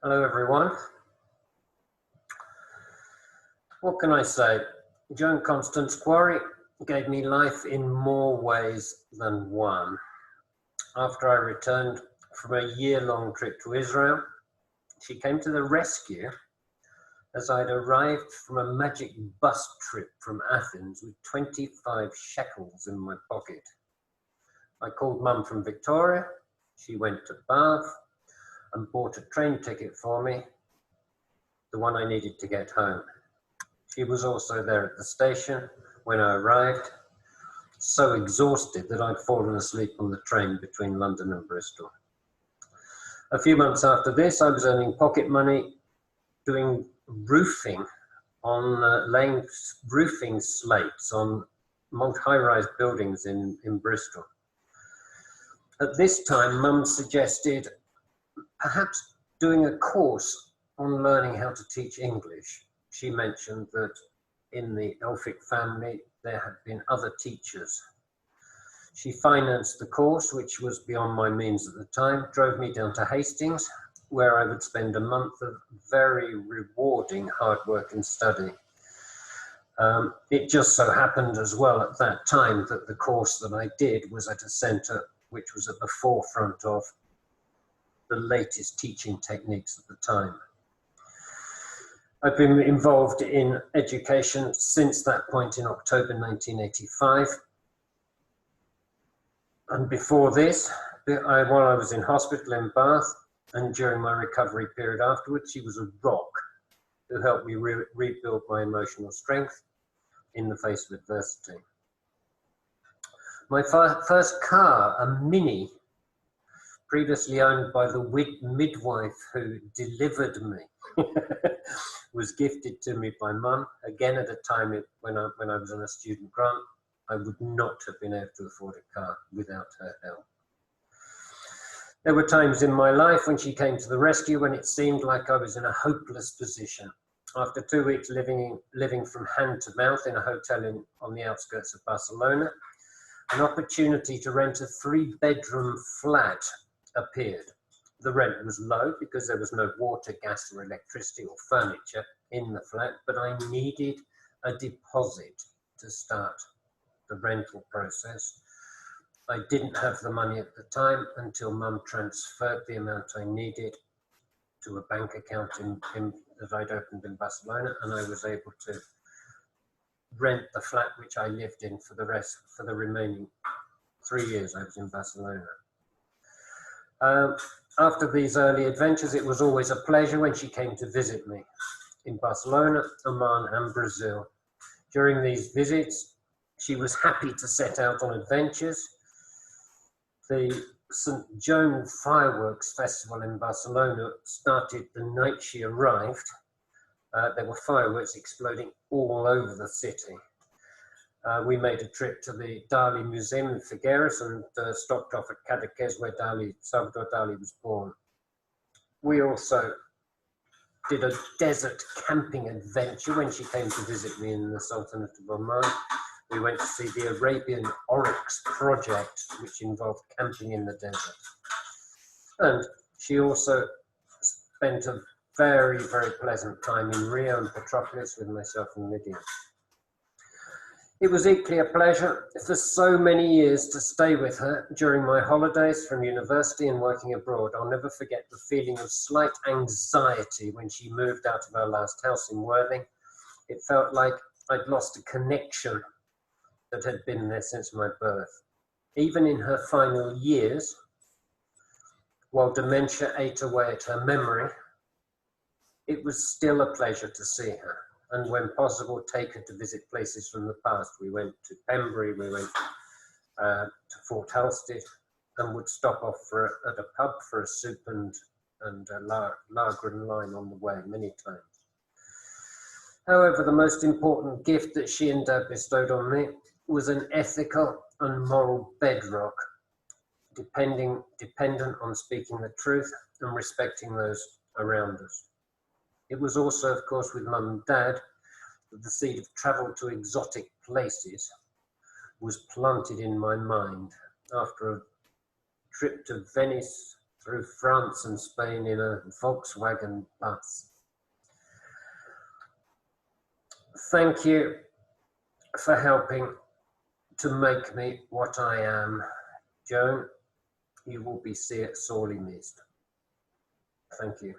Hello everyone. What can I say? Joan Constance Quarry gave me life in more ways than one. After I returned from a year-long trip to Israel, she came to the rescue as I'd arrived from a magic bus trip from Athens with 25 shekels in my pocket. I called Mum from Victoria. She went to Bath and bought a train ticket for me, the one I needed to get home. She was also there at the station when I arrived, so exhausted that I'd fallen asleep on the train between London and Bristol. A few months after this, I was earning pocket money doing roofing on laying roofing slates on high-rise buildings in Bristol. At this time, Mum suggested perhaps doing a course on learning how to teach English. She mentioned that in the Elphick family, there had been other teachers. She financed the course, which was beyond my means at the time, drove me down to Hastings, where I would spend a month of very rewarding hard work and study. It just so happened as well at that time that the course that I did was at a centre which was at the forefront of the latest teaching techniques at the time. I've been involved in education since that point in October 1985. And before this, while I was in hospital in Bath and during my recovery period afterwards, she was a rock who helped me rebuild my emotional strength in the face of adversity. My first car, a Mini, previously owned by the midwife who delivered me, was gifted to me by Mum, again at a time when I was on a student grant. I would not have been able to afford a car without her help. There were times in my life when she came to the rescue when it seemed like I was in a hopeless position. After 2 weeks living from hand to mouth in a hotel on the outskirts of Barcelona, an opportunity to rent a 3-bedroom flat appeared. The rent was low because there was no water, gas or electricity or furniture in the flat, but I needed a deposit to start the rental process. I didn't have the money at the time until Mum transferred the amount I needed to a bank account that I'd opened in Barcelona, and I was able to rent the flat which I lived in for the remaining 3 years I was in Barcelona. After these early adventures, it was always a pleasure when she came to visit me in Barcelona, Oman and Brazil. During these visits, she was happy to set out on adventures. The St. Joan Fireworks Festival in Barcelona started the night she arrived. There were fireworks exploding all over the city. We made a trip to the Dali Museum in Figueres and stopped off at Cadaqués, where Salvador Dali was born. We also did a desert camping adventure when she came to visit me in the Sultanate of Oman. We went to see the Arabian Oryx project, which involved camping in the desert. And she also spent a very, very pleasant time in Rio and Petropolis with myself and Lydia. It was equally a pleasure for so many years to stay with her during my holidays from university and working abroad. I'll never forget the feeling of slight anxiety when she moved out of her last house in Worthing. It felt like I'd lost a connection that had been there since my birth. Even in her final years, while dementia ate away at her memory, it was still a pleasure to see her. And when possible, take her to visit places from the past. We went to Pembury, we went to Fort Halstead, and would stop off at a pub for a soup and a lager and lime on the way many times. However, the most important gift that she and Dad bestowed on me was an ethical and moral bedrock, dependent on speaking the truth and respecting those around us. It was also, of course, with Mum and Dad that the seed of travel to exotic places was planted in my mind. After a trip to Venice through France and Spain in a Volkswagen bus. Thank you for helping to make me what I am, Joan. You will be sorely missed. Thank you.